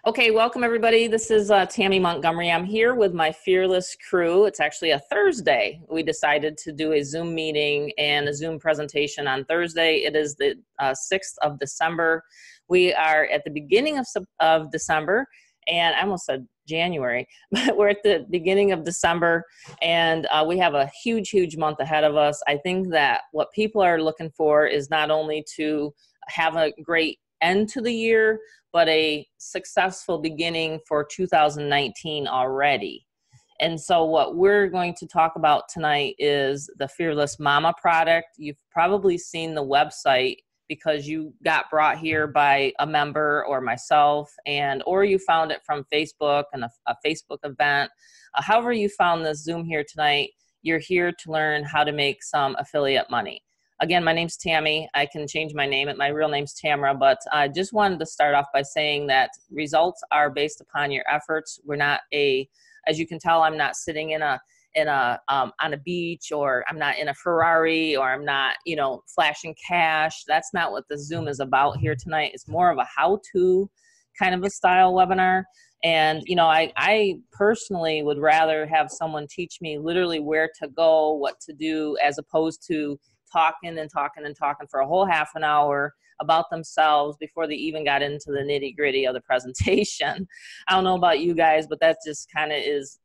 Okay, welcome everybody. This is Tammy Montgomery. I'm here with my Fearless crew. It's actually a Thursday. We decided to do a Zoom meeting and a Zoom presentation on Thursday. It is the 6th of December. We are at the beginning of December, and I almost said January, but we're at the beginning of December, and we have a huge, huge month ahead of us. I think that what people are looking for is not only to have a great end to the year, but a successful beginning for 2019 already. And so what we're going to talk about tonight is the Fearless Momma product. You've probably seen the website because you got brought here by a member or myself, or you found it from Facebook and a Facebook event. However you found this Zoom here tonight, you're here to learn how to make some affiliate money. Again, my name's Tammy. I can change my name. My real name's Tamara, but I just wanted to start off by saying that results are based upon your efforts. We're not as you can tell, I'm not sitting on a beach, or I'm not in a Ferrari, or I'm not, flashing cash. That's not what the Zoom is about here tonight. It's more of a how-to kind of a style webinar. And, I personally would rather have someone teach me literally where to go, what to do, as opposed to talking for a whole half an hour about themselves before they even got into the nitty-gritty of the presentation. I don't know about you guys, but that just kind of is,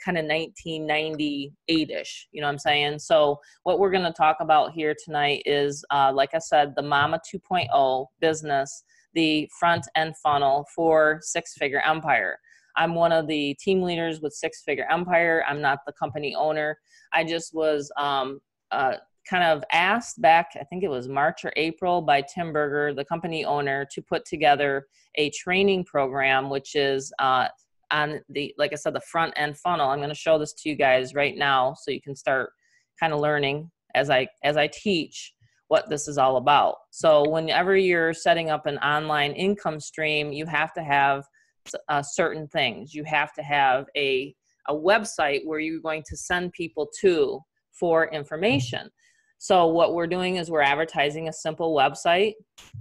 kind of 1998-ish, you know what I'm saying? So what we're going to talk about here tonight is, like I said, the Momma 2.0 business, the front end funnel for Six Figure Empire. I'm one of the team leaders with Six Figure Empire. I'm not the company owner. I just was kind of asked back, I think it was March or April, by Tim Berger, the company owner, to put together a training program, which is on the, like I said, the front end funnel. I'm going to show this to you guys right now so you can start kind of learning as I teach what this is all about. So whenever you're setting up an online income stream, you have to have certain things. You have to have a website where you're going to send people to for information. So what we're doing is we're advertising a simple website,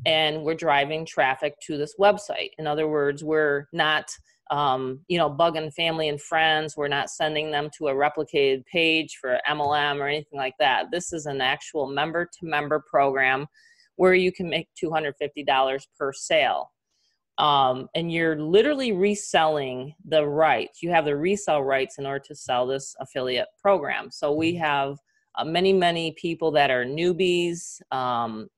and we're driving traffic to this website. In other words, we're not, bugging family and friends. We're not sending them to a replicated page for MLM or anything like that. This is an actual member-to-member program where you can make $250 per sale. And you're literally reselling the rights. You have the resale rights in order to sell this affiliate program. So we have many people that are newbies.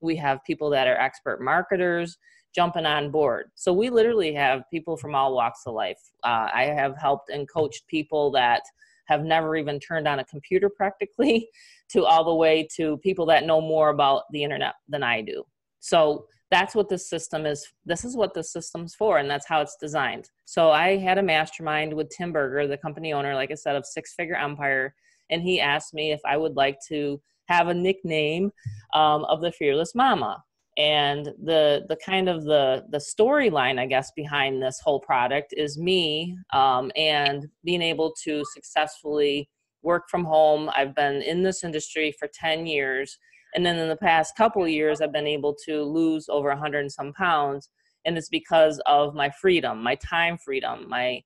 We have people that are expert marketers jumping on board. So we literally have people from all walks of life. I have helped and coached people that have never even turned on a computer practically, to all the way to people that know more about the internet than I do. So that's what this system is. This is what the system's for, and that's how it's designed. So I had a mastermind with Tim Berger, the company owner, like I said, of Six Figure Empire, and he asked me if I would like to have a nickname of the Fearless Momma. And the kind of the storyline, I guess, behind this whole product is me and being able to successfully work from home. I've been in this industry for 10 years. And then in the past couple of years, I've been able to lose over 100 and some pounds. And it's because of my freedom, my time freedom, my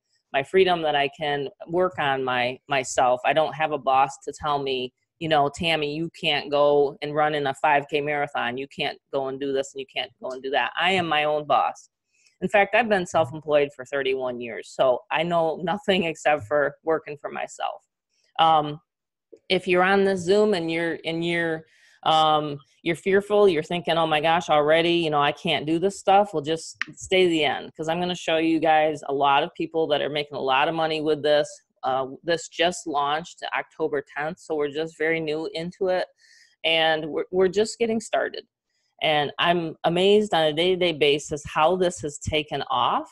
freedom that I can work on myself. I don't have a boss to tell me, Tammy, you can't go and run in a 5K marathon. You can't go and do this, and you can't go and do that. I am my own boss. In fact, I've been self-employed for 31 years. So I know nothing except for working for myself. If you're on this Zoom and you're fearful, you're thinking, oh my gosh, already, I can't do this stuff. Well, just stay to the end, because I'm going to show you guys a lot of people that are making a lot of money with this. This just launched October 10th, so we're just very new into it, and we're just getting started. And I'm amazed on a day-to-day basis how this has taken off.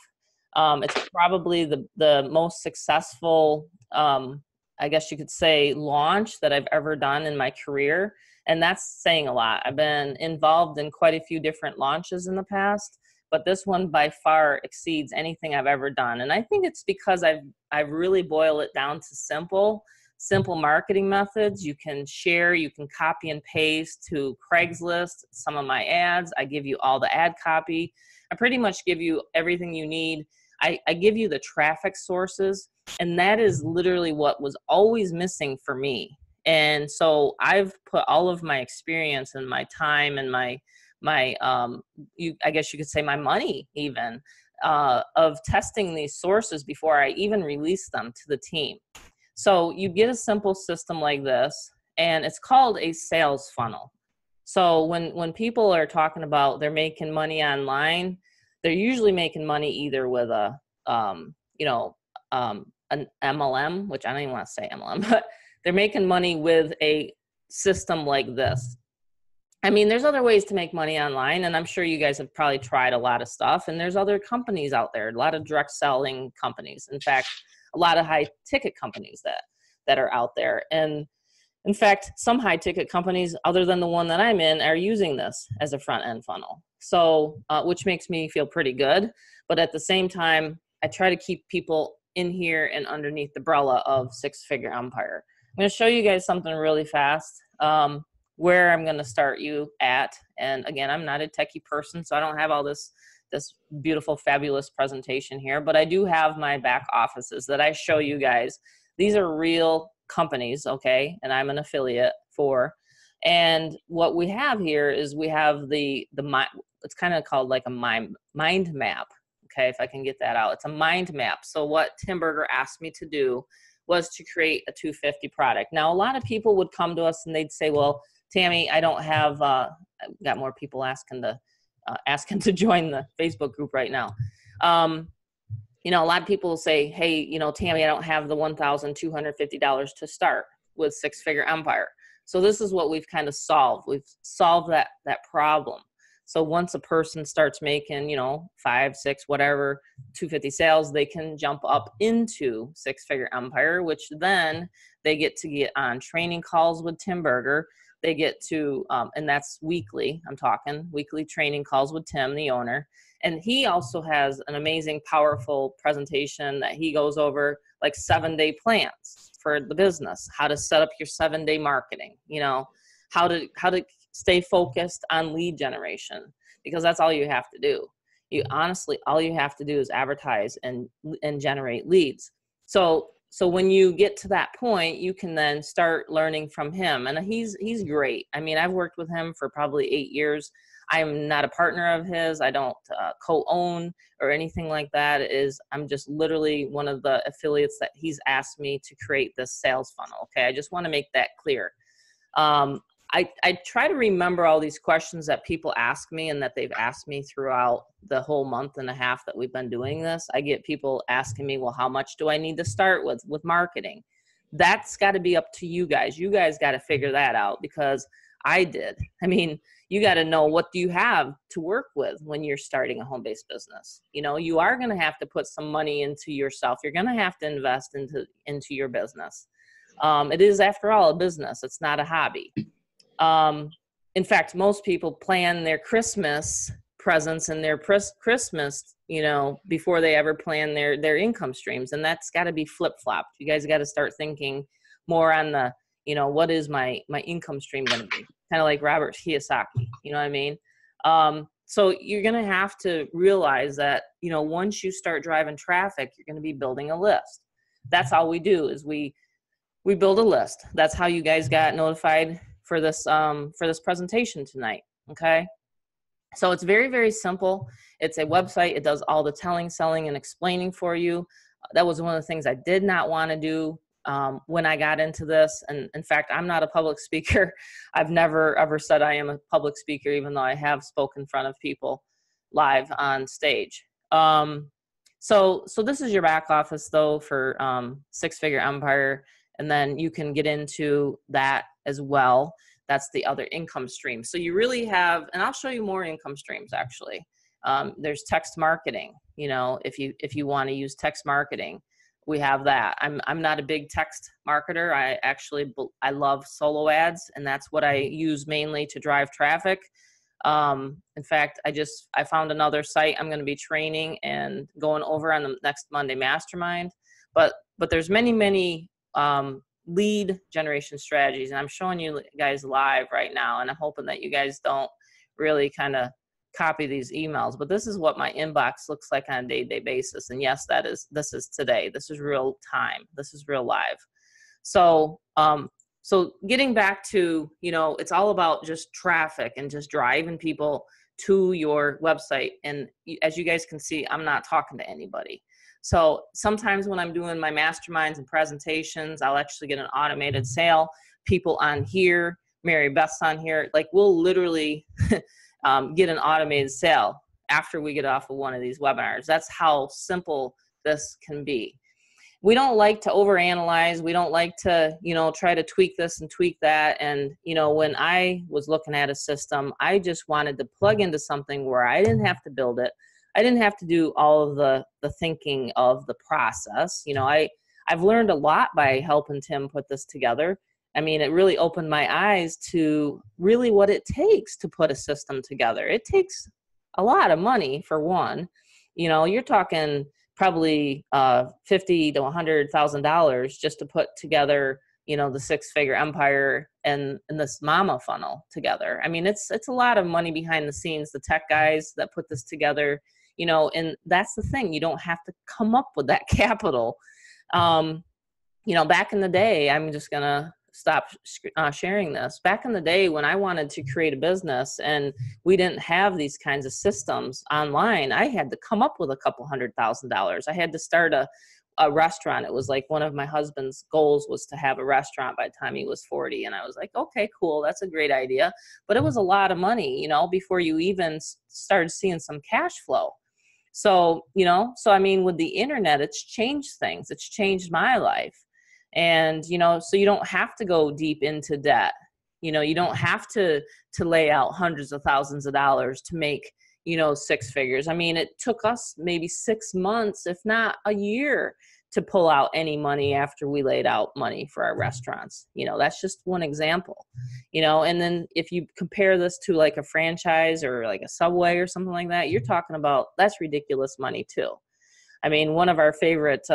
It's probably the most successful, I guess you could say, launch that I've ever done in my career. And that's saying a lot. I've been involved in quite a few different launches in the past, but this one by far exceeds anything I've ever done. And I think it's because I've really boiled it down to simple marketing methods. You can share, you can copy and paste to Craigslist some of my ads. I give you all the ad copy. I pretty much give you everything you need. I give you the traffic sources, and that is literally what was always missing for me. And so I've put all of my experience and my time and my I guess you could say my money even, of testing these sources before I even release them to the team. So you get a simple system like this, and it's called a sales funnel. So when people are talking about they're making money online, they're usually making money either with a an MLM, which I don't even want to say MLM, but they're making money with a system like this. I mean, there's other ways to make money online, and I'm sure you guys have probably tried a lot of stuff, and there's other companies out there, a lot of direct selling companies. In fact, a lot of high ticket companies that are out there. And in fact, some high ticket companies other than the one that I'm in are using this as a front end funnel. So, which makes me feel pretty good. But at the same time, I try to keep people in here and underneath the umbrella of Six Figure Empire. I'm going to show you guys something really fast, where I'm going to start you at. And again, I'm not a techie person, so I don't have all this beautiful, fabulous presentation here, but I do have my back offices that I show you guys. These are real companies, okay? And I'm an affiliate for. And what we have here is we have it's kind of called like a mind map, okay? If I can get that out. It's a mind map. So what Tim Berger asked me to do was to create a 250 product. Now, a lot of people would come to us and they'd say, well, Tammy, I don't have, I've got more people asking to join the Facebook group right now. A lot of people will say, hey, Tammy, I don't have the $1,250 to start with Six Figure Empire. So this is what we've kind of solved. We've solved that problem. So once a person starts making, 5, 6, whatever, 250 sales, they can jump up into Six Figure Empire, which then they get on training calls with Tim Berger. They get to, and that's weekly, I'm talking weekly training calls with Tim, the owner. And he also has an amazing, powerful presentation that he goes over, like 7-day plans for the business, how to set up your 7-day marketing, how to stay focused on lead generation, because that's all you have to do. All you have to do is advertise and generate leads. So when you get to that point, you can then start learning from him. And he's great. I mean, I've worked with him for probably 8 years. I'm not a partner of his. I don't co-own or anything like that. I'm just literally one of the affiliates that he's asked me to create this sales funnel. Okay, I just want to make that clear. I try to remember all these questions that people ask me and that they've asked me throughout the whole month and a half that we've been doing this. I get people asking me, well, how much do I need to start with marketing? That's got to be up to you guys. You guys got to figure that out, because I did. I mean, you got to know, what do you have to work with when you're starting a home-based business? You are going to have to put some money into yourself. You're going to have to invest into your business. It is, after all, a business. It's not a hobby. In fact, most people plan their Christmas presents and their Christmas, before they ever plan their income streams. And that's got to be flip-flopped. You guys got to start thinking more on the, what is my income stream going to be? Kind of like Robert Kiyosaki, you know what I mean? So you're going to have to realize that, once you start driving traffic, you're going to be building a list. That's all we do, is we build a list. That's how you guys got notified for this presentation tonight. Okay. So it's very, very simple. It's a website. It does all the telling, selling, and explaining for you. That was one of the things I did not want to do when I got into this. And in fact, I'm not a public speaker. I've never ever said I am a public speaker, even though I have spoken in front of people live on stage. So this is your back office though for Six Figure Empire. And then you can get into that as well. That's the other income stream. So you really have, and I'll show you more income streams actually. There's text marketing, if you want to use text marketing, we have that. I'm not a big text marketer. I love solo ads, and that's what I use mainly to drive traffic. In fact, I found another site I'm going to be training and going over on the next Monday mastermind, but there's many lead generation strategies, and I'm showing you guys live right now, and I'm hoping that you guys don't really kind of copy these emails, but this is what my inbox looks like on a day-to-day basis. And yes, this is today. This is real time. This is real live. So, so getting back to, you know, it's all about just traffic and just driving people to your website. And as you guys can see, I'm not talking to anybody. So sometimes when I'm doing my masterminds and presentations, I'll actually get an automated sale. People on here, Mary Beth's on here, like we'll literally get an automated sale after we get off of one of these webinars. That's how simple this can be. We don't like to overanalyze. We don't like to, you know, try to tweak this and tweak that. And, you know, when I was looking at a system, I just wanted to plug into something where I didn't have to build it. I didn't have to do all of the thinking of the process. You know, I've learned a lot by helping Tim put this together. I mean, it really opened my eyes to really what it takes to put a system together. It takes a lot of money for one. You know, you're talking probably $50,000 to $100,000 just to put together, you know, the six-figure empire and this mama funnel together. I mean, it's a lot of money behind the scenes. The tech guys that put this together, you know, and that's the thing. You don't have to come up with that capital. You know, back in the day, I'm just gonna stop sharing this. Back in the day when I wanted to create a business and we didn't have these kinds of systems online, I had to come up with a couple $100,000. I had to start a restaurant. It was like one of my husband's goals was to have a restaurant by the time he was 40. And I was like, okay, cool. That's a great idea. But it was a lot of money, you know, before you even started seeing some cash flow. So, you know, so I mean, with the internet, it's changed things. It's changed my life. And, you know, so you don't have to go deep into debt. You know, you don't have to lay out hundreds of thousands of dollars to make, you know, six figures. I mean, it took us maybe 6 months, if not a year, to pull out any money after we laid out money for our restaurants. You know, that's just one example, you know, and then if you compare this to like a franchise or like a Subway or something like that, you're talking about, that's ridiculous money too. I mean, one of our favorite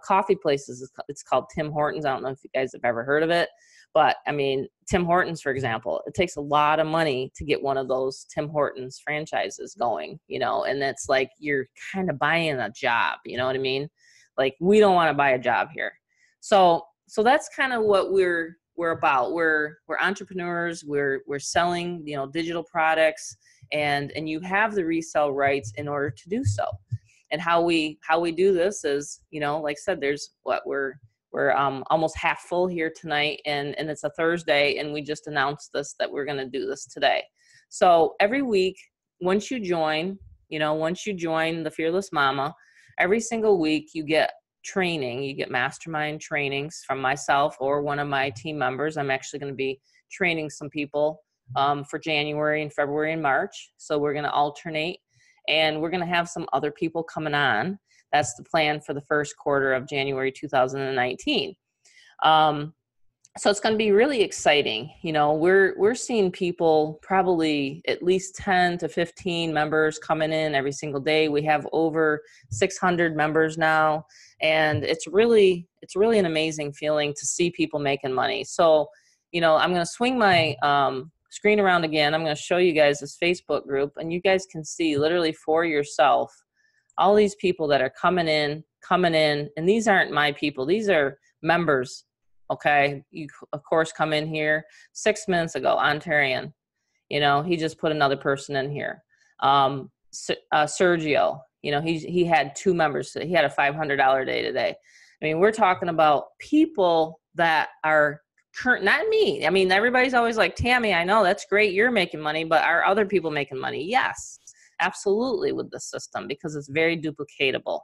coffee places, it's called Tim Hortons. I don't know if you guys have ever heard of it, but I mean, Tim Hortons, for example, it takes a lot of money to get one of those Tim Hortons franchises going, you know, and it's like you're kind of buying a job, you know what I mean? Like, we don't want to buy a job here. So that's kind of what we're about. We're entrepreneurs. We're selling, you know, digital products, and you have the resale rights in order to do so. And how we do this is, you know, like I said, there's what we're almost half full here tonight, and it's a Thursday, and we just announced this, that we're going to do this today. So every week, once you join the Fearless Mama, every single week you get training, you get mastermind trainings from myself or one of my team members. I'm actually going to be training some people for January and February and March. So we're going to alternate. And we're going to have some other people coming on. That's the plan for the first quarter of January 2019. So it's going to be really exciting. You know, we're seeing people, probably at least 10 to 15 members coming in every single day. We have over 600 members now, and it's really an amazing feeling to see people making money. So, you know, I'm going to swing my screen around again. I'm going to show you guys this Facebook group, and you guys can see literally for yourself all these people that are coming in, and these aren't my people. These are members. Okay. You of course come in here 6 minutes ago, Ontarian, you know, he just put another person in here. Sergio, you know, he had 2 members. He had a $500 day today. I mean, we're talking about people that are current, not me. I mean, everybody's always like, Tammy, I know that's great, you're making money, but are other people making money? Yes, absolutely, with the system, because it's very duplicatable.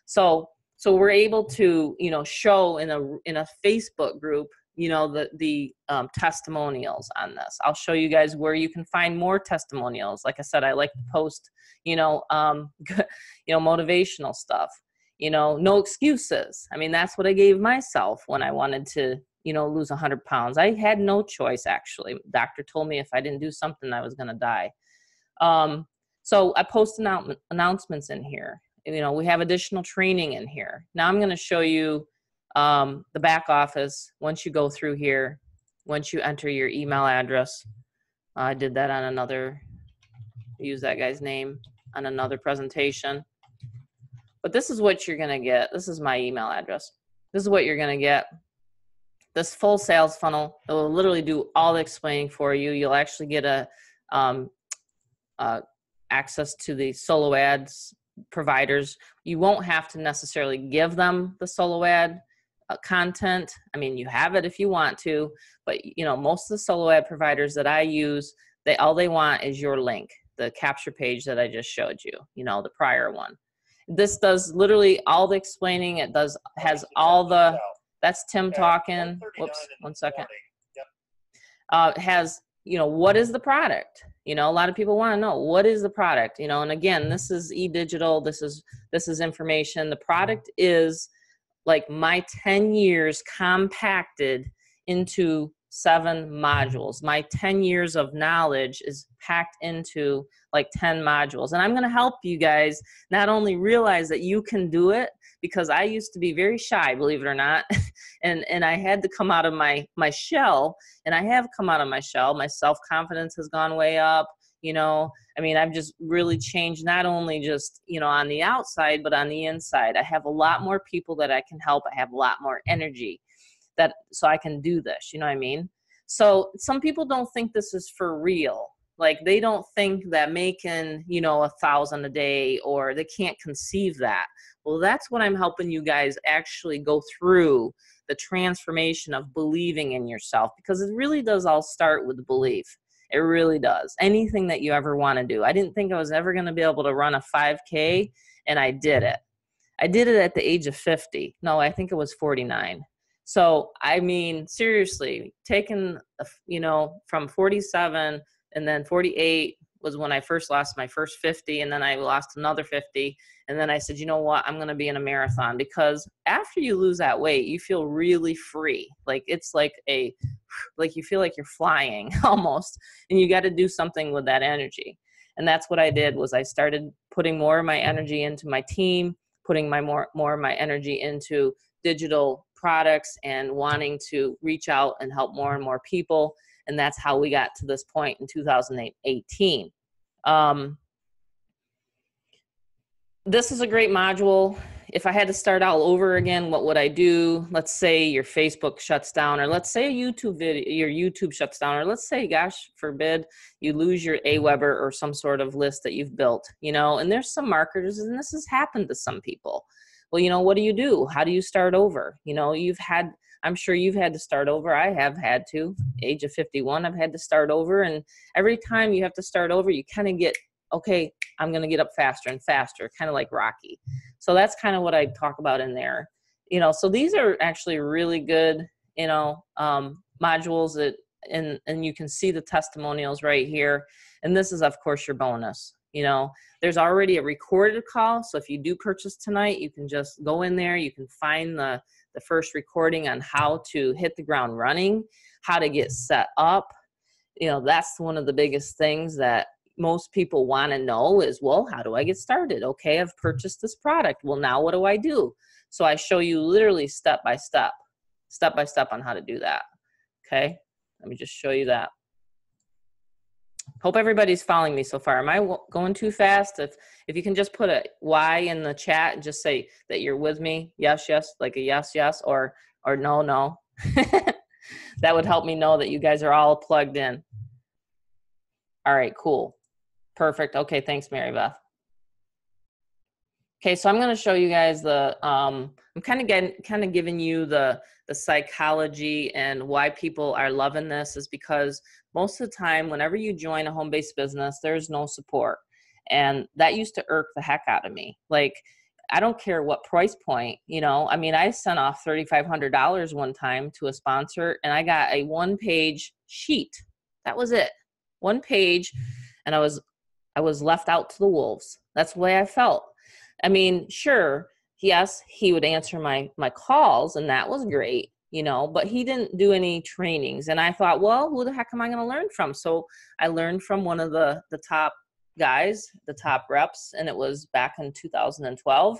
So we're able to, you know, show in a Facebook group, you know, the testimonials on this. I'll show you guys where you can find more testimonials. Like I said, I like to post, you know, motivational stuff. You know, no excuses. I mean, that's what I gave myself when I wanted to, you know, lose 100 pounds. I had no choice, actually. The doctor told me if I didn't do something, I was going to die. So I post announcements in here. You know, we have additional training in here. Now I'm going to show you the back office. Once you go through here, once you enter your email address, I did that on another use that guy's name on another presentation. But this is what you're going to get. This is my email address. This is what you're going to get. This full sales funnel, it will literally do all the explaining for you. You'll actually get access to the solo ads providers. You won't have to necessarily give them the solo ad content. I mean, you have it if you want to, but you know, most of the solo ad providers that I use, all they want is your link, the capture page that I just showed you, you know, the prior one. This does literally all the explaining. It has all the, that's Tim talking. Whoops, 1 second. It has, you know, what is the product? You know, a lot of people want to know, what is the product? You know, and again, this is e-digital. This is information. The product is like my 10 years compacted into 7 modules. My 10 years of knowledge is packed into like 10 modules. And I'm going to help you guys not only realize that you can do it, because I used to be very shy, believe it or not. and I had to come out of my shell, and I have come out of my shell. My self-confidence has gone way up. You know, I mean, I've just really changed, not only just, you know, on the outside, but on the inside. I have a lot more people that I can help. I have a lot more energy so I can do this, you know what I mean? So some people don't think this is for real. Like, they don't think that making, you know, 1,000 a day, or they can't conceive that. Well, that's what I'm helping you guys actually go through, the transformation of believing in yourself, because it really does all start with belief. It really does. Anything that you ever want to do. I didn't think I was ever going to be able to run a 5K, and I did it. I did it at the age of 50. No, I think it was 49. So, I mean, seriously, taking, you know, from 47 and then 48 was when I first lost my first 50, and then I lost another 50. And then I said, you know what, I'm going to be in a marathon, because after you lose that weight, you feel really free. Like, it's like you feel like you're flying almost, and you got to do something with that energy. And that's what I did, was I started putting more of my energy into my team, putting more of my energy into digital products, and wanting to reach out and help more and more people. And that's how we got to this point in 2018. This is a great module. If I had to start all over again, what would I do? Let's say your Facebook shuts down, or let's say your YouTube shuts down, or let's say, gosh forbid, you lose your Aweber or some sort of list that you've built, you know, and there's some marketers, and this has happened to some people. Well, you know, what do? How do you start over? You know, I'm sure you've had to start over. I have had to. Age of 51, I've had to start over. And every time you have to start over, you kind of get, okay, I'm going to get up faster and faster, kind of like Rocky. So that's kind of what I talk about in there. You know, so these are actually really good, you know, modules that, and you can see the testimonials right here. And this is, of course, your bonus. You know, there's already a recorded call. So if you do purchase tonight, you can just go in there. You can find the first recording on how to hit the ground running, how to get set up. You know, that's one of the biggest things that most people want to know is, well, how do I get started? Okay, I've purchased this product. Well, now what do I do? So I show you literally step by step on how to do that. Okay, let me just show you that. Hope everybody's following me so far. Am I going too fast? If you can just put a Y in the chat and just say that you're with me. Yes, yes, like a yes, yes, or no, no. That would help me know that you guys are all plugged in. All right, cool. Perfect. Okay, thanks, Mary Beth. Okay, so I'm going to show you guys I'm kind of giving you the psychology and why people are loving this is because most of the time, whenever you join a home-based business, there's no support. And that used to irk the heck out of me. Like, I don't care what price point, you know, I mean, I sent off $3,500 one time to a sponsor, and I got a one-page sheet. That was it. One page, and I was left out to the wolves. That's the way I felt. I mean, sure, yes, he would answer my calls, and that was great, you know, but he didn't do any trainings. And I thought, well, who the heck am I going to learn from? So I learned from one of the top guys, the top reps, and it was back in 2012.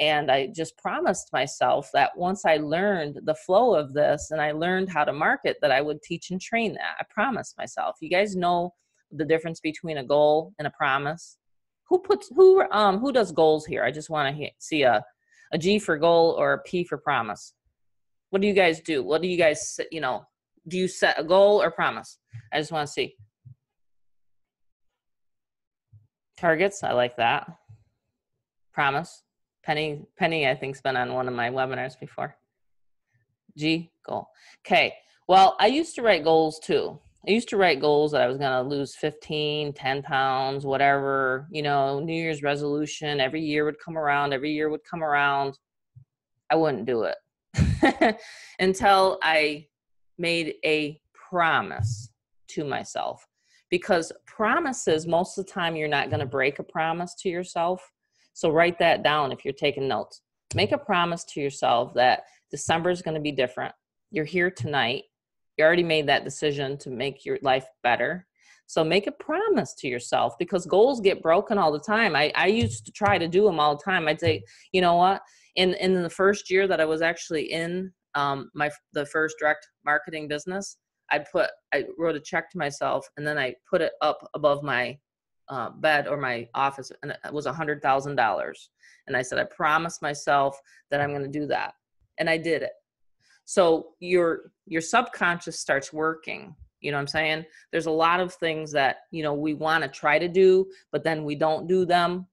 And I just promised myself that once I learned the flow of this and I learned how to market, that I would teach and train that. I promised myself. You guys know the difference between a goal and a promise? Who does goals here? I just want to see a G for goal or a P for promise. What do you guys do? What do you guys, do you set a goal or promise? I just want to see. Targets, I like that. Promise. Penny, I think's been on one of my webinars before. G, goal. Okay, well, I used to write goals too. I used to write goals that I was gonna lose 15, 10 pounds, whatever, New Year's resolution, every year would come around. I wouldn't do it until I made a promise to myself. Because promises, most of the time, you're not gonna break a promise to yourself. So write that down if you're taking notes. Make a promise to yourself that December is going to be different. You're here tonight. You already made that decision to make your life better. So make a promise to yourself, because goals get broken all the time. I used to try to do them all the time. I'd say, you know what? In the first year that I was actually in the first direct marketing business, I wrote a check to myself, and then I put it up above my bed or my office, and it was $100,000. And I said, I promised myself that I'm going to do that. And I did it. So your subconscious starts working. You know what I'm saying? There's a lot of things that, we want to try to do, but then we don't do them.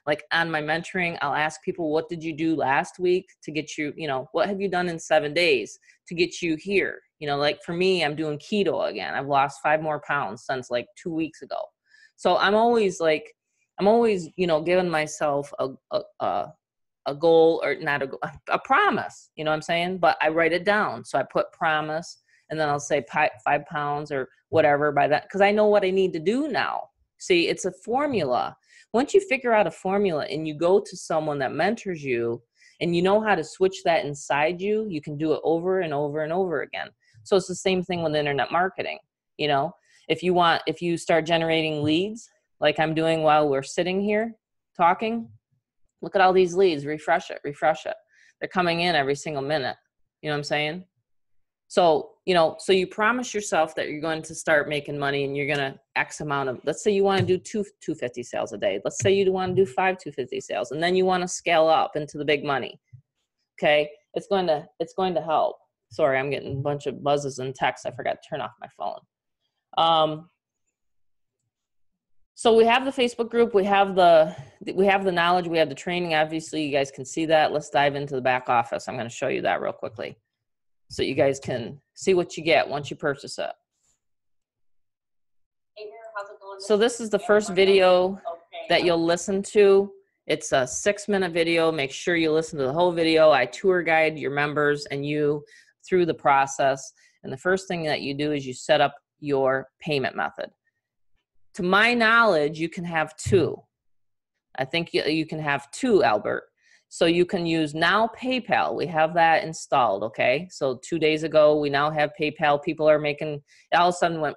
Like on my mentoring, I'll ask people, what did you do last week to get you, what have you done in 7 days to get you here? Like for me, I'm doing keto again. I've lost 5 more pounds since like 2 weeks ago. So I'm always, giving myself a goal, or not a promise, you know what I'm saying? But I write it down. So I put promise, and then I'll say 5 pounds or whatever by that, because I know what I need to do now. See, it's a formula. Once you figure out a formula and you go to someone that mentors you and you know how to switch that inside you, you can do it over and over and over again. So it's the same thing with internet marketing. If you start generating leads like I'm doing while we're sitting here talking, look at all these leads, refresh it. They're coming in every single minute. You know what I'm saying? So, so you promise yourself that you're going to start making money, and you're going to X amount of, let's say you want to do 250 sales a day. Let's say you want to do 5 250 sales, and then you want to scale up into the big money. Okay. It's going to help. Sorry, I'm getting a bunch of buzzes and texts. I forgot to turn off my phone. So we have the Facebook group, we have the knowledge, we have the training. Obviously, you guys can see that. Let's dive into the back office. I'm going to show you that real quickly so you guys can see what you get once you purchase it. So this is the first video that you'll listen to. It's a 6-minute video. Make sure you listen to the whole video. I tour guide your members and you through the process. And the first thing that you do is you set up your payment method. To my knowledge, you can have 2. I think you can have 2, Albert. So you can use now PayPal. We have that installed, okay? So 2 days ago, we now have PayPal. People are making, all of a sudden went,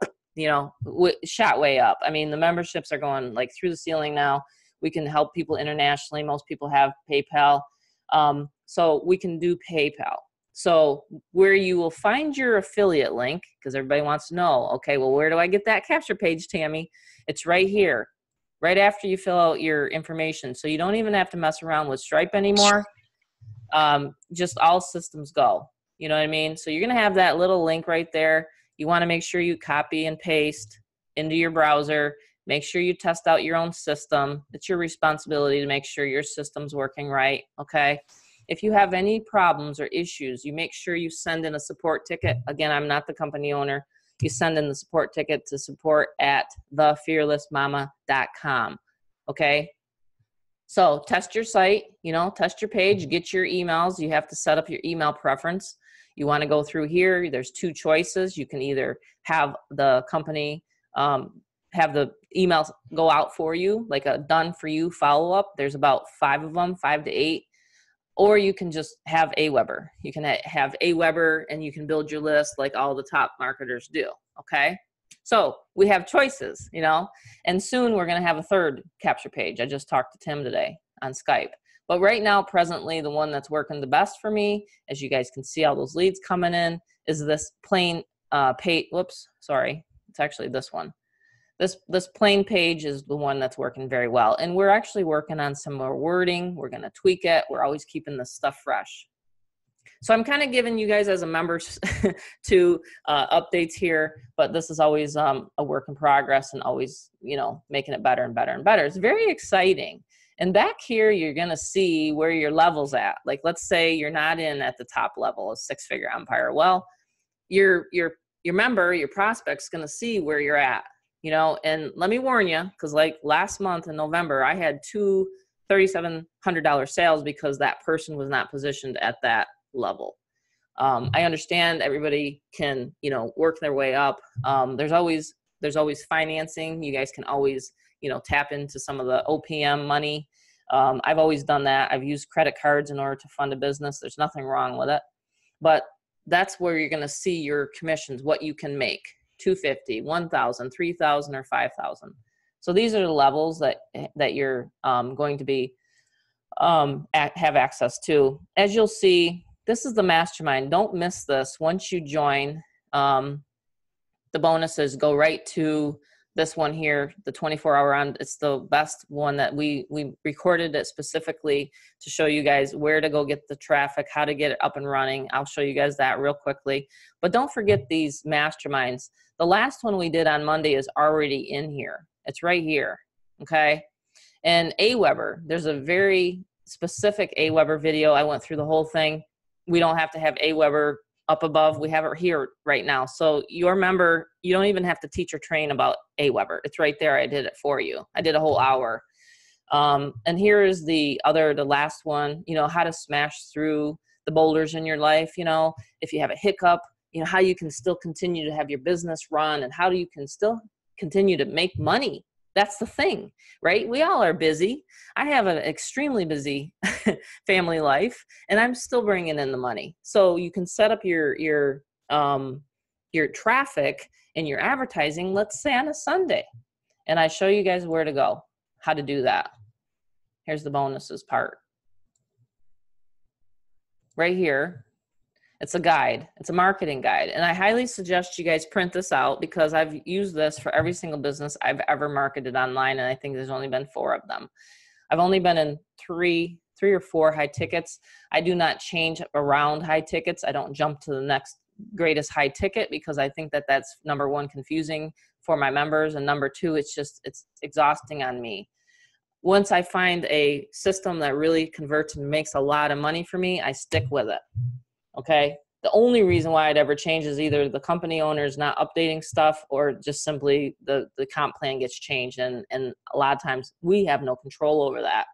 shot way up. I mean, the memberships are going like through the ceiling now. We can help people internationally. Most people have PayPal. So we can do PayPal. So where you will find your affiliate link, because everybody wants to know, okay, well, where do I get that capture page, Tammy? It's right here, right after you fill out your information. So you don't even have to mess around with Stripe anymore. Just all systems go. You know what I mean? So you're going to have that little link right there. You want to make sure you copy and paste into your browser. Make sure you test out your own system. It's your responsibility to make sure your system's working right, okay? If you have any problems or issues, you make sure you send in a support ticket. Again, I'm not the company owner. You send in the support ticket to support@thefearlessmama.com, okay? So test your site, test your page, get your emails. You have to set up your email preference. You want to go through here. There's 2 choices. You can either have the company have the emails go out for you, like a done for you follow-up. There's about 5 of them, 5 to 8. Or you can just have Aweber. You can have Aweber and you can build your list like all the top marketers do, okay? So we have choices, and soon we're gonna have a 3rd capture page. I just talked to Tim today on Skype. But right now, presently, the one that's working the best for me, as you guys can see all those leads coming in, is this plain pay, whoops, sorry. It's actually this one. This plain page is the one that's working very well. And we're actually working on some more wording. We're going to tweak it. We're always keeping this stuff fresh. So I'm kind of giving you guys as a member to updates here, but this is always a work in progress and always, you know, making it better and better and better. It's very exciting. And back here, you're going to see where your level's at. Like, let's say you're not in at the top level of six-figure empire. Well, your member, your prospect's going to see where you're at, you know. And let me warn you, because like last month in November, I had two $3,700 sales because that person was not positioned at that level. I understand everybody can, you know, work their way up. There's always financing. You guys can always, you know, tap into some of the OPM money. I've always done that. I've used credit cards in order to fund a business. There's nothing wrong with it, but that's where you're going to see your commissions, what you can make: $250, $1,000, $3,000, or $5,000. So these are the levels that you're going to be have access to. As you'll see, this is the mastermind. Don't miss this. Once you join, the bonuses go right to this one here, the 24-hour on. It's the best one that we recorded it specifically to show you guys where to go get the traffic, how to get it up and running. I'll show you guys that real quickly. But don't forget these masterminds. The last one we did on Monday is already in here. It's right here, okay? And Aweber, there's a very specific Aweber video. I went through the whole thing. We don't have to have Aweber up above. We have it here right now. So your member, you don't even have to teach or train about Aweber. It's right there. I did it for you. I did a whole hour. And here is the last one, you know, how to smash through the boulders in your life. You know, if you have a hiccup, you know, how you can still continue to have your business run, and how you can still continue to make money. That's the thing, right? We all are busy. I have an extremely busy family life, and I'm still bringing in the money. So you can set up your traffic and your advertising, let's say on a Sunday, and I show you guys where to go, how to do that. Here's the bonuses part. Right here. It's a guide. It's a marketing guide. And I highly suggest you guys print this out, because I've used this for every single business I've ever marketed online. And I think there's only been 4 of them. I've only been in three or 4 high tickets. I do not change around high tickets. I don't jump to the next greatest high ticket, because I think that that's, number one, confusing for my members. And number 2, it's exhausting on me. Once I find a system that really converts and makes a lot of money for me, I stick with it. Okay. The only reason why I'd ever change is either the company owner is not updating stuff, or just simply the comp plan gets changed. And a lot of times we have no control over that.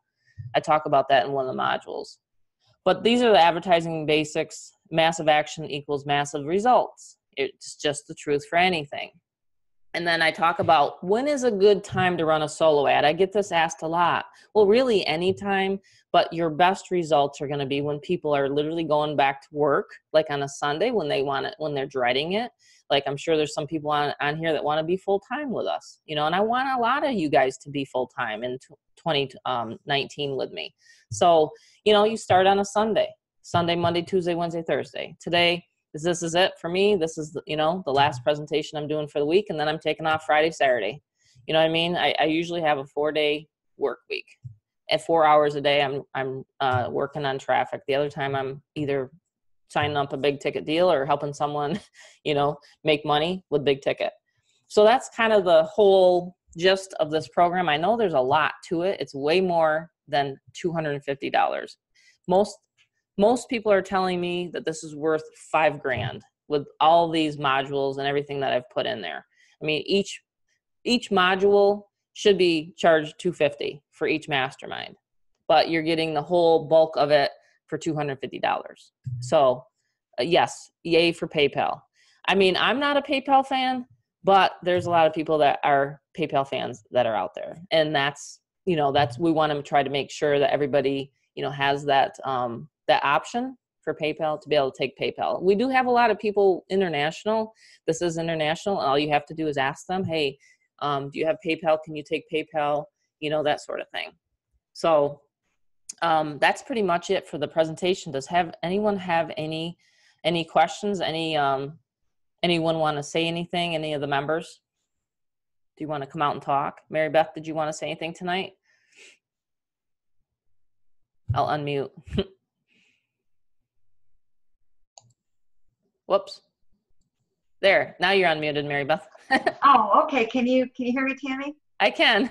I talk about that in one of the modules. But these are the advertising basics. Massive action equals massive results. It's just the truth for anything. And then I talk about, when is a good time to run a solo ad? I get this asked a lot. Well, really anytime, but your best results are going to be when people are literally going back to work, like on a Sunday, when they want it, when they're dreading it. Like, I'm sure there's some people on here that want to be full-time with us, you know, and I want a lot of you guys to be full-time in 2019 with me. So, you know, you start on a Sunday, Monday, Tuesday, Wednesday, Thursday. Today, this is it for me. This is, you know, the last presentation I'm doing for the week, and then I'm taking off Friday, Saturday. You know what I mean? I usually have a 4-day work week. At 4 hours a day, I'm working on traffic. The other time, I'm either signing up a big ticket deal or helping someone, you know, make money with big ticket. So that's kind of the whole gist of this program. I know there's a lot to it. It's way more than $250. Most people are telling me that this is worth $5,000 with all these modules and everything that I've put in there. I mean, each module should be charged $250 for each mastermind, but you're getting the whole bulk of it for $250. So yes, yay for PayPal. I mean, I'm not a PayPal fan, but there's a lot of people that are PayPal fans that are out there. And that's, you know, we want to try to make sure that everybody, you know, has that option for PayPal, to be able to take PayPal. We do have a lot of people international. This is international. And all you have to do is ask them, hey, do you have PayPal? Can you take PayPal? You know, that sort of thing. So that's pretty much it for the presentation. Does anyone have any questions? Anyone want to say anything? Any of the members? Do you want to come out and talk? Mary Beth, did you want to say anything tonight? I'll unmute. Whoops. There, now you're unmuted, Mary Beth. Oh, okay. Can you hear me, Tammy? I can.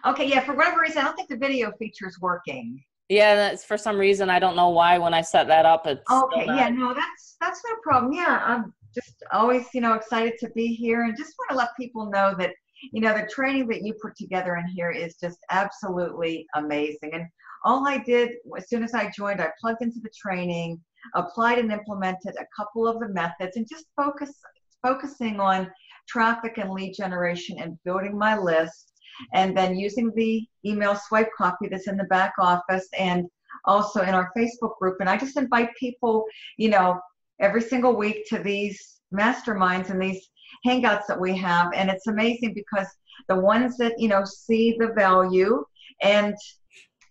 Okay, yeah, for whatever reason, I don't think the video feature is working. Yeah, that's for some reason. I don't know why when I set that up, it's Okay, yeah, no, that's no problem. Yeah, I'm just always, excited to be here and just want to let people know that, the training that you put together in here is just absolutely amazing. And all I did as soon as I joined, I plugged into the training, applied and implemented a couple of the methods and just focusing on traffic and lead generation and building my list, and then using the email swipe copy that's in the back office and also in our Facebook group. And I just invite people, every single week to these masterminds and these hangouts that we have. And it's amazing because the ones that, see the value and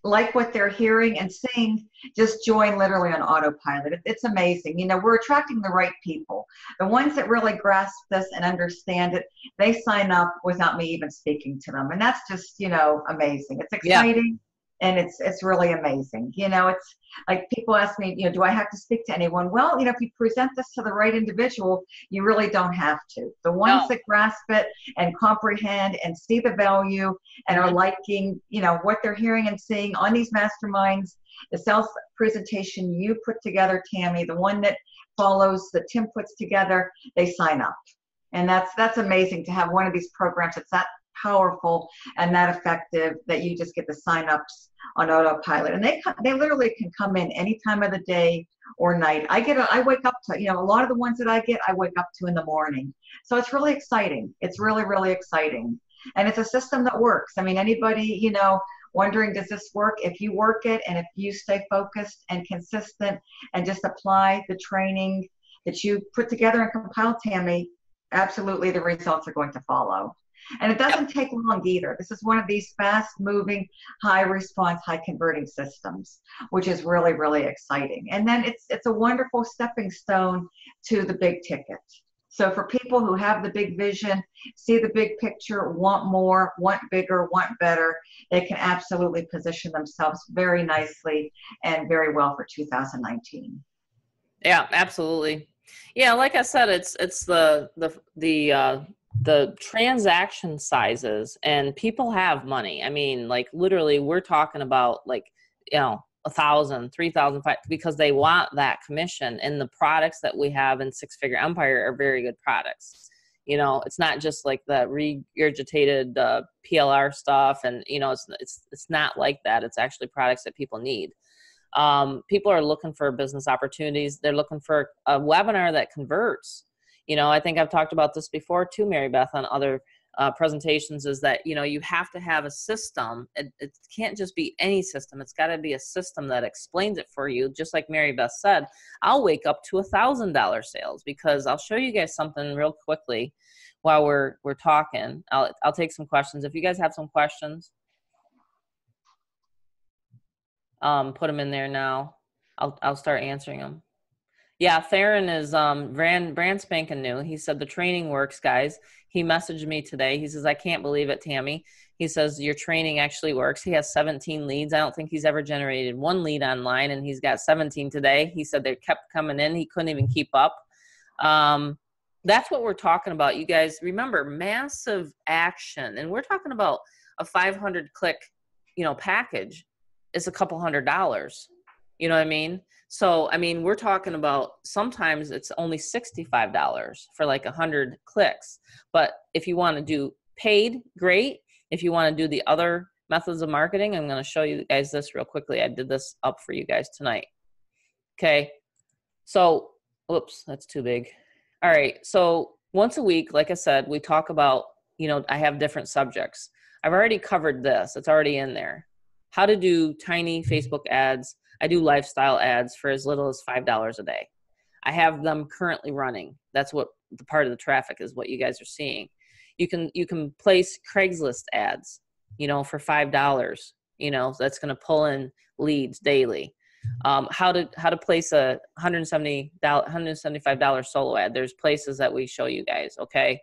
like what they're hearing and seeing just join literally on autopilot. It's amazing. We're attracting the right people. The ones that really grasp this and understand it, they sign up without me even speaking to them. And that's just, amazing. It's exciting. Yeah. And it's really amazing. It's like people ask me, do I have to speak to anyone? Well, if you present this to the right individual, you really don't have to. The ones that grasp it and comprehend and see the value and are liking, what they're hearing and seeing on these masterminds, the sales presentation you put together, Tammy, the one that follows that Tim puts together, they sign up. And that's amazing to have one of these programs that's that powerful and that effective that you just get the sign-ups on autopilot. And they literally can come in any time of the day or night. I wake up to, a lot of the ones that I wake up to in the morning. So it's really exciting. It's really, really exciting. And it's a system that works. I mean, anybody, wondering, does this work? If you work it and if you stay focused and consistent and just apply the training that you put together and compile, Tammy, absolutely the results are going to follow. And it doesn't take long either. This is one of these fast-moving, high-response, high-converting systems, which is really, really exciting. And then it's a wonderful stepping stone to the big ticket. So for people who have the big vision, see the big picture, want more, want bigger, want better, they can absolutely position themselves very nicely and very well for 2019. Yeah, absolutely. Yeah, like I said, it's the transaction sizes, and people have money. I mean, like literally we're talking about like, 1,000, 3,000, because they want that commission, and the products that we have in Six Figure Empire are very good products. It's not just like the regurgitated PLR stuff, and it's not like that. It's actually products that people need. People are looking for business opportunities. They're looking for a webinar that converts. I think I've talked about this before too, Mary Beth, on other presentations, is that, you have to have a system. It can't just be any system. It's got to be a system that explains it for you. Just like Mary Beth said, I'll wake up to $1,000 sales, because I'll show you guys something real quickly while we're talking. I'll take some questions. If you guys have some questions, put them in there now. I'll start answering them. Yeah, Theron is brand spanking new. He said the training works, guys. He messaged me today. He says, I can't believe it, Tammy. He says your training actually works. He has 17 leads. I don't think he's ever generated one lead online, and he's got 17 today. He said they kept coming in. He couldn't even keep up. That's what we're talking about, you guys. Remember, massive action. And we're talking about a 500 click, package is a couple $100. You know what I mean? So, I mean, we're talking about sometimes it's only $65 for like 100 clicks. But if you want to do paid, great. If you want to do the other methods of marketing, I'm going to show you guys this real quickly. I did this up for you guys tonight. Okay. So, whoops, that's too big. All right. So once a week, like I said, we talk about, I have different subjects. I've already covered this. It's already in there. How to do tiny Facebook ads. I do lifestyle ads for as little as $5 a day. I have them currently running. That's what the part of the traffic is, what you guys are seeing. You can place Craigslist ads, for $5. That's going to pull in leads daily. How to place a $175 solo ad. There's places that we show you guys. Okay.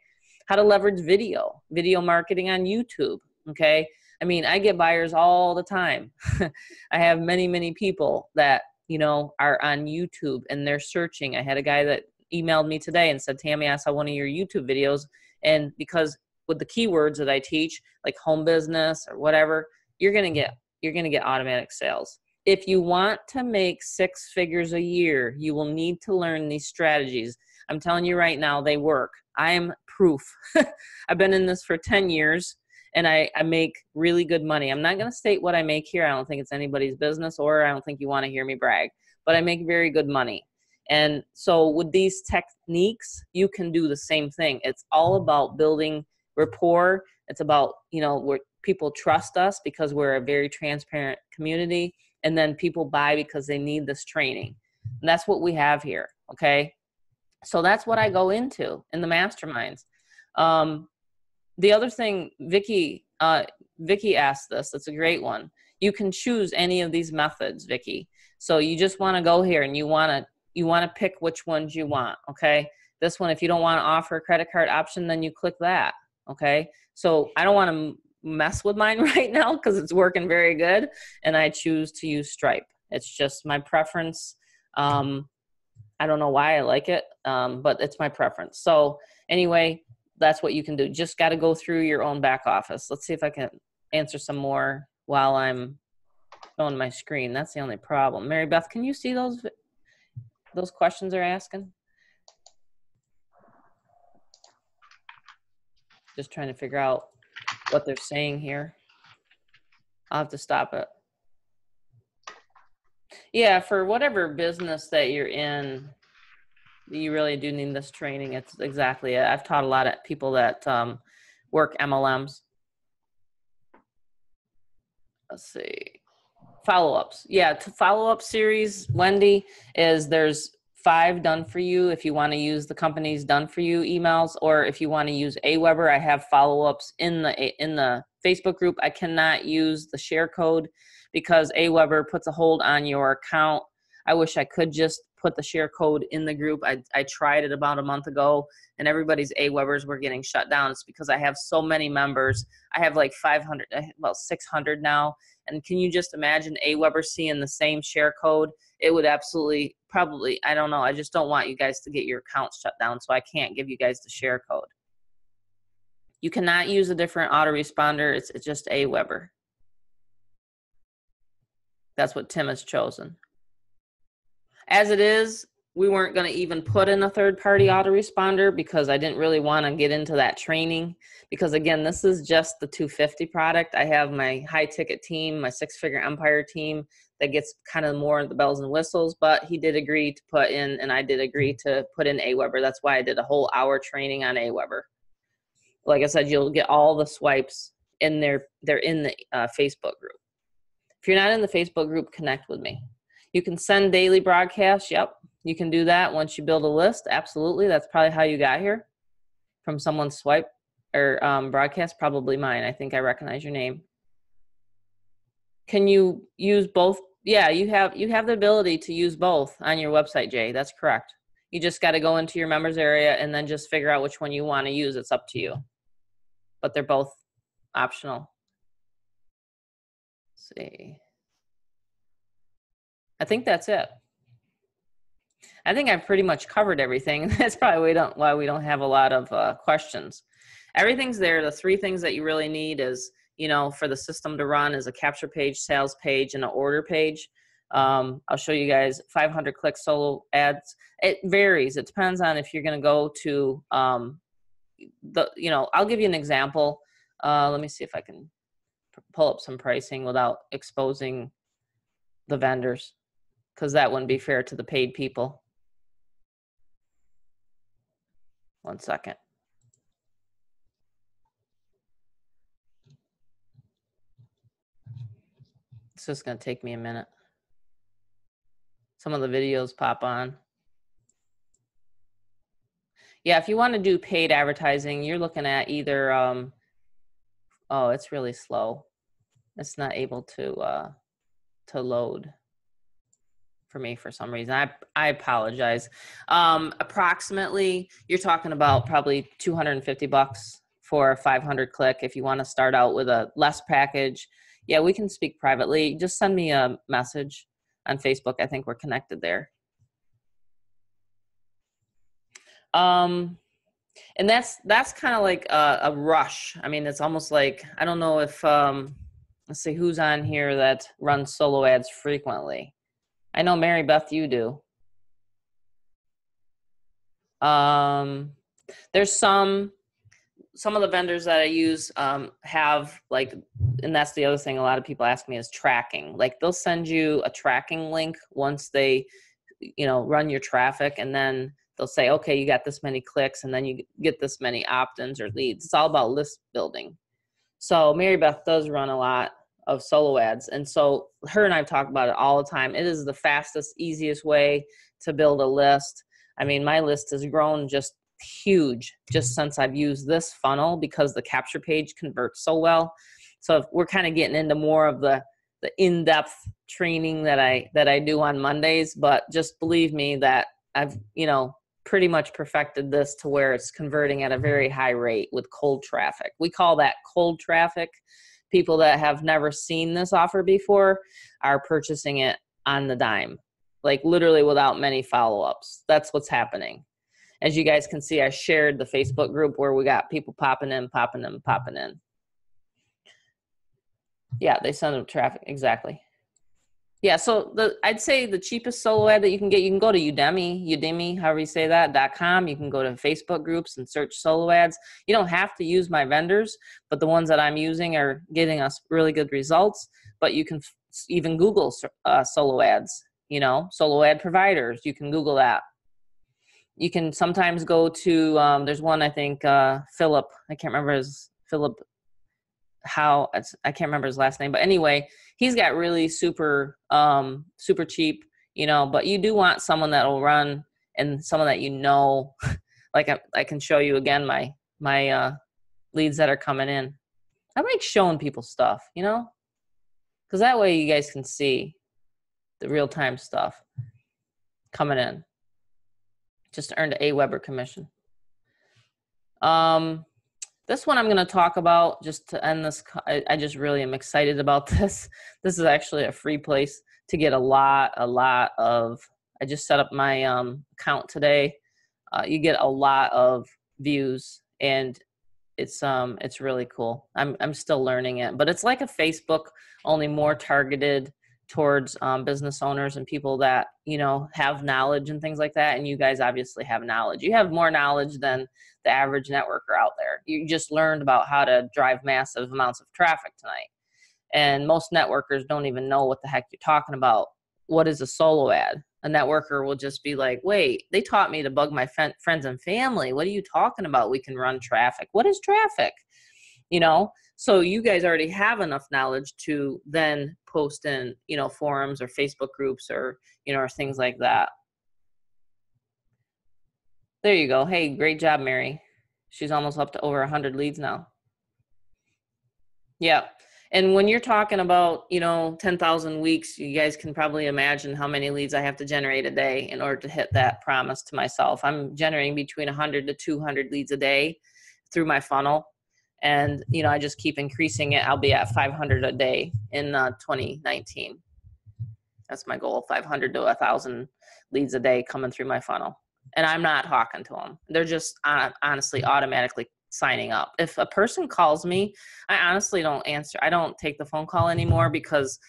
how to leverage video marketing on YouTube. Okay. I mean, I get buyers all the time. I have many, many people that, you know, are on YouTube and they're searching. I had a guy that emailed me today and said, Tammy, I saw one of your YouTube videos. And because with the keywords that I teach, like home business or whatever, you're going to get automatic sales. If you want to make 6 figures a year, you will need to learn these strategies. I'm telling you right now, they work. I am proof. I've been in this for 10 years and I make really good money. I'm not going to state what I make here. I don't think it's anybody's business, or I don't think you want to hear me brag, but I make very good money. And so with these techniques, you can do the same thing. It's all about building rapport. It's about, you know, where people trust us because we're a very transparent community. And then people buy because they need this training. And that's what we have here. Okay. So that's what I go into in the masterminds. The other thing, Vicky asked this. It's a great one. You can choose any of these methods, Vicky. So you just want to go here and you want to pick which ones you want. Okay. This one, if you don't want to offer a credit card option, then you click that. Okay. So I don't want to mess with mine right now because it's working very good, and I choose to use Stripe. It's just my preference. I don't know why I like it, but it's my preference. So anyway, that's what you can do. Just got to go through your own back office. Let's see if I can answer some more while I'm showing my screen. That's the only problem. Mary Beth, can you see those questions they're asking? Just trying to figure out what they're saying here. I'll have to stop it. Yeah, for whatever business that you're in, you really do need this training. It's exactly it. I've taught a lot of people that work MLMs. Let's see. Follow-ups. Yeah, to follow-up series, Wendy, is there's 5 done for you if you want to use the company's done for you emails, or if you want to use Aweber, I have follow-ups in the Facebook group. I cannot use the share code because Aweber puts a hold on your account. I wish I could just put the share code in the group. I tried it about a month ago and everybody's Awebers were getting shut down. It's because I have so many members. I have like 500, about 600 now. And can you just imagine Aweber seeing the same share code? It would absolutely, probably, I don't know. I just don't want you guys to get your accounts shut down, so I can't give you guys the share code. You cannot use a different autoresponder. It's just Aweber. That's what Tim has chosen. As it is, we weren't going to even put in a third-party autoresponder because I didn't really want to get into that training. Because again, this is just the 250 product. I have my high-ticket team, my 6-figure empire team that gets kind of more of the bells and whistles. But he did agree to put in, and I did agree to put in Aweber. That's why I did a whole hour training on Aweber. Like I said, you'll get all the swipes in there. They're in the Facebook group. If you're not in the Facebook group, connect with me. You can send daily broadcasts. Yep, you can do that once you build a list. Absolutely. That's probably how you got here, from someone's swipe or broadcast, probably mine. I think I recognize your name. Can you use both? Yeah, you have the ability to use both on your website, Jay. That's correct. You just got to go into your members area and then just figure out which one you want to use. It's up to you. But they're both optional. Let's see. I think that's it. I think I've pretty much covered everything. That's probably why we don't have a lot of questions. Everything's there. The 3 things that you really need is, you know, for the system to run is a capture page, sales page, and an order page. I'll show you guys 500 click solo ads. It varies. It depends on if you're going to go to I'll give you an example. Let me see if I can pull up some pricing without exposing the vendors, because that wouldn't be fair to the paid people. One second. It's just going to take me a minute. Some of the videos pop on. Yeah, if you want to do paid advertising, you're looking at either, oh, it's really slow. It's not able to load. for me for some reason. I apologize. Approximately, you're talking about probably $250 for a 500 click. If you want to start out with a less package, yeah, we can speak privately. Just send me a message on Facebook. I think we're connected there. And that's kind of like a rush. I mean, it's almost like, I don't know if, let's see who's on here that runs solo ads frequently. I know Mary Beth, you do. There's some of the vendors that I use have like, and that's the other thing a lot of people ask me is tracking. Like they'll send you a tracking link once they, run your traffic, and then they'll say, okay, you got this many clicks, and then you get this many opt-ins or leads. It's all about list building. So Mary Beth does run a lot of solo ads. And so her and I talk about it all the time. It is the fastest, easiest way to build a list. I mean, my list has grown just huge just since I've used this funnel because the capture page converts so well. So we're kind of getting into more of the in-depth training that I do on Mondays, but just believe me that I've, pretty much perfected this to where it's converting at a very high rate with cold traffic. We call that cold traffic. People that have never seen this offer before are purchasing it on the dime, like literally without many follow-ups. That's what's happening. As you guys can see, I shared the Facebook group where we got people popping in. Yeah, they send them traffic, exactly. Yeah, so I'd say the cheapest solo ad that you can get, you can go to Udemy, however you say that, .com. You can go to Facebook groups and search solo ads. You don't have to use my vendors, but the ones that I'm using are getting us really good results. But you can even Google solo ads, solo ad providers. You can Google that. You can sometimes go to, there's one, I think, Philip, I can't remember I can't remember his last name, but anyway, he's got really super cheap, but you do want someone that will run and someone that like I can show you again my leads that are coming in. I like showing people stuff, because that way you guys can see the real-time stuff coming in. Just earned a Weber commission. This one I'm going to talk about just to end this. I just really am excited about this. This is actually a free place to get a lot of, I just set up my account today. You get a lot of views, and it's really cool. I'm still learning it, but it's like a Facebook, only more targeted towards business owners and people that, have knowledge and things like that. And you guys obviously have knowledge. You have more knowledge than the average networker out there. You just learned about how to drive massive amounts of traffic tonight. And most networkers don't even know what the heck you're talking about. What is a solo ad? A networker will just be like, wait, they taught me to bug my friends and family. What are you talking about? We can run traffic. What is traffic? So you guys already have enough knowledge to then post in, forums or Facebook groups or, or things like that. There you go. Hey, great job, Mary. She's almost up to over 100 leads now. Yeah. And when you're talking about, 10,000 weeks, you guys can probably imagine how many leads I have to generate a day in order to hit that promise to myself. I'm generating between 100 to 200 leads a day through my funnel. And, I just keep increasing it. I'll be at 500 a day in 2019. That's my goal, 500 to 1,000 leads a day coming through my funnel. And I'm not talking to them. They're just honestly automatically signing up. If a person calls me, I honestly don't answer. I don't take the phone call anymore because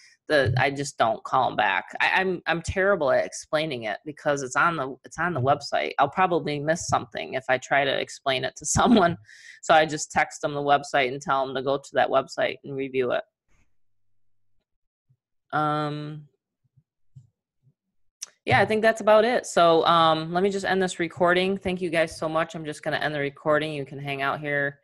I just don't call them back. I'm terrible at explaining it because it's on the website. I'll probably miss something if I try to explain it to someone. So I just text them the website and tell them to go to that website and review it. Yeah, I think that's about it. So let me just end this recording. Thank you guys so much. I'm just going to end the recording. You can hang out here